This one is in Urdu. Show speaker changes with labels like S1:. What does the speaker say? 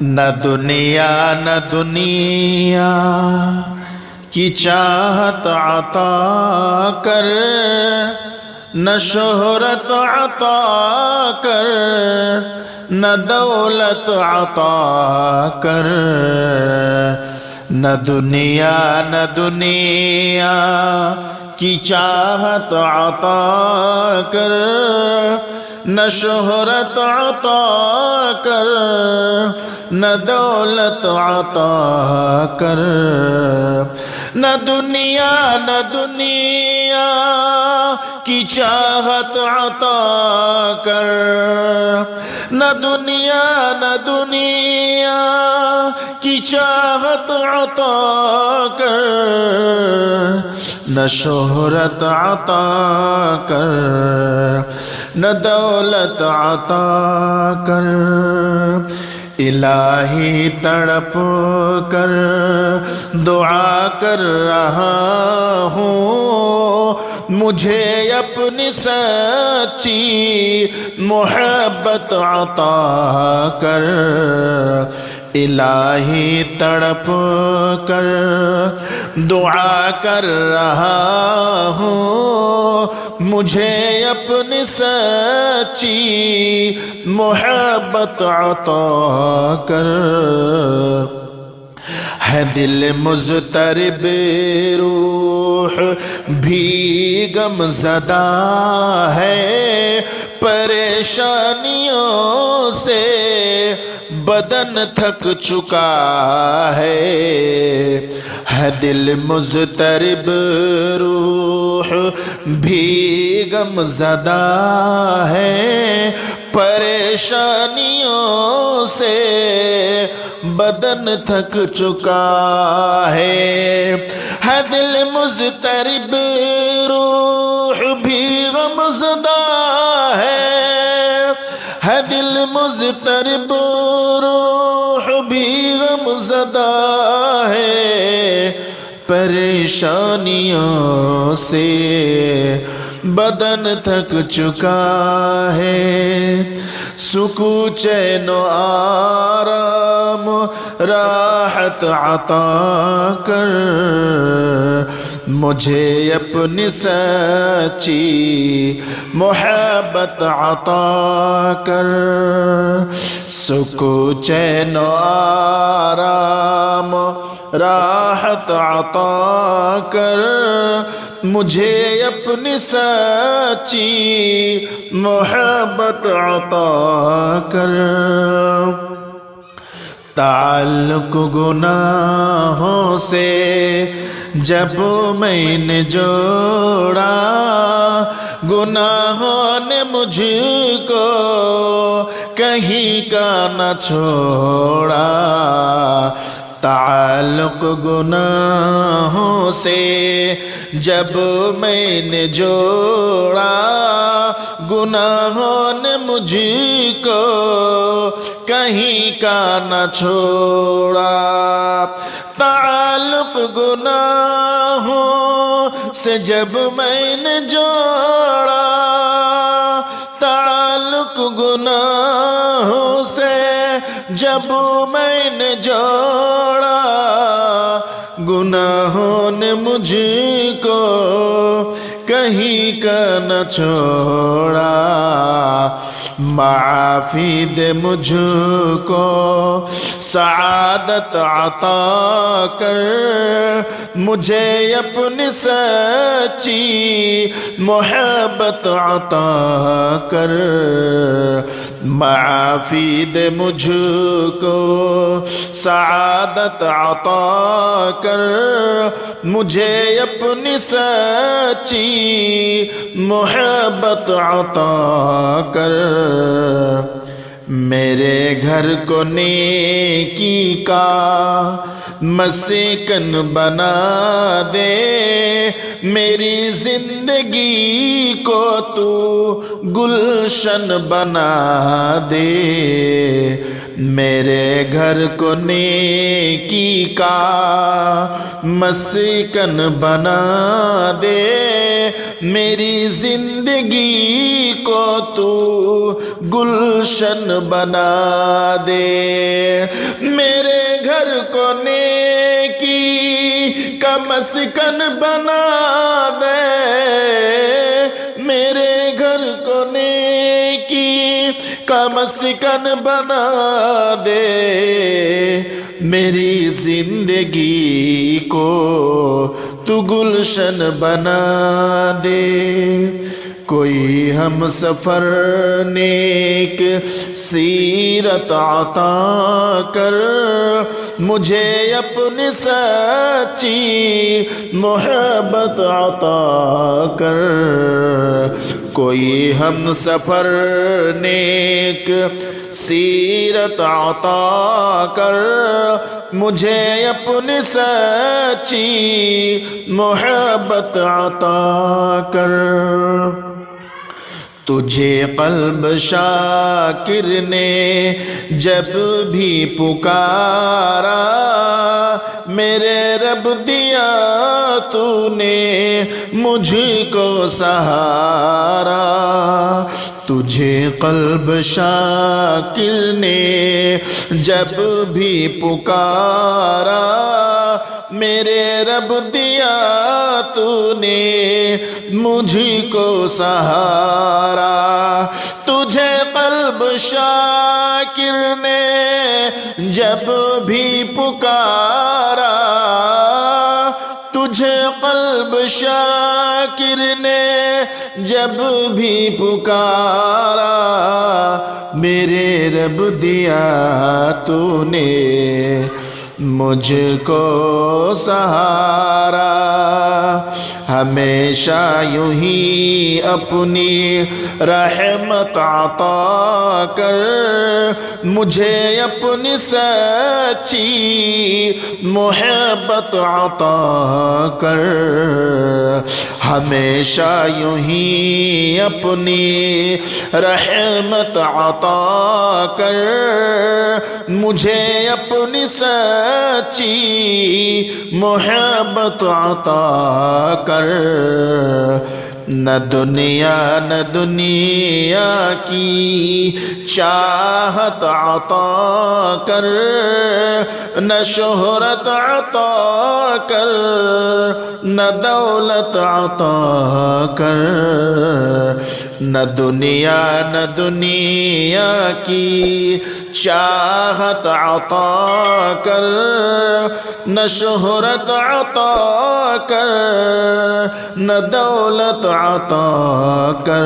S1: نہ دنیا کی چاہت عطا کر، نہ شہرت عطا کر، نہ دولت عطا کر۔ نہ دنیا کی چاہت عطا کر، نہ شہرت عطا کر، نہ دولت عطا کر۔ نہ دنیا کی چاہت عطا کر، نہ دنیا کی چاہت عطا کر، نہ شہرت عطا کر، نہ دولت عطا کر۔ الہی تڑپ کر دعا کر رہا ہوں، مجھے اپنی سچی محبت عطا کر۔ الہی تڑپ کر دعا کر رہا ہوں، مجھے اپنی سچی محبت عطا کر۔ ہے دل مضطرب روح بھی غم زدہ ہے، پریشانیوں سے بدن تھک چکا ہے۔ ہے دل مضطرب روح بھی غم زدہ ہے، پریشانیوں سے بدن تھک چکا ہے۔ ہے دل مضطرب روح بھی غم زدہ ہے دل مضطرب روح بھی غم زدہ ہے، پریشانیوں سے بدن تھک چکا ہے۔ سکون چین و آرام راحت عطا کر، مجھے اپنی سچی محبت عطا کر۔ سکون چین و آرام راحت عطا کر، مجھے اپنی سچی محبت عطا کر۔ تعلق گناہوں سے جب میں نے جوڑا، گناہوں نے مجھ کو کہیں کا نہ چھوڑا۔ تعلق گناہوں سے جب میں نے جوڑا، گناہوں نے مجھ کو کہیں کا نہ چھوڑا۔ تعلق گناہوں سے جب میں نے جوڑا، تعلق گناہوں سے جب میں نے جوڑا، گناہوں نے مجھ کو کہیں کا نہ چھوڑا۔ معافی دے مجھ کو سعادت عطا کر، مجھے اپنی سچی محبت عطا کر۔ معافی دے مجھ کو سعادت عطا کر، مجھے اپنی سچی محبت عطا کر۔ میرے گھر کو نیکی کا مسکن بنا دے، میری زندگی کو تو گلشن بنا دے۔ میرے گھر کو نیکی کا مسکن بنا دے، میری زندگی کو تو گلشن بنا دے، میرے گھر کو نیکی کا مسکن بنا دے، میرے گھر کو نیکی کا مسکن بنا دے، میری زندگی کو تو گلشن بنا دے۔ کوئی ہم سفر نیک سیرت عطا کر، مجھے اپنی سچی محبت عطا کر، کوئی ہم سفر نیک سیرت عطا کر، مجھے اپنی سچی محبت عطا کر۔ تجھے قلب شاکر نے جب بھی پکارا، میرے رب دیا تو نے مجھ کو سہارا، تجھے قلب شاکر نے جب بھی پکارا، میرے رب دیا تو نے مجھ کو سہارا، تجھے قلب شاکر نے جب بھی پکارا، تجھے قلب شاکر نے جب بھی پکارا، میرے رب دیا تو نے مجھ کو سہارا، ہمیشہ یوں ہی اپنی رحمت عطا کر، مجھے اپنی سچی محبت عطا کر، ہمیشہ یوں ہی اپنی رحمت عطا کر، مجھے اپنی سچی محبت عطا کر، نہ دنیا کی چاہت عطا کر، نہ شہرت عطا کر، نہ دولت عطا کر، نہ دنیا کی چاہت عطا کر، نہ شہرت عطا کر، نہ دولت عطا کر۔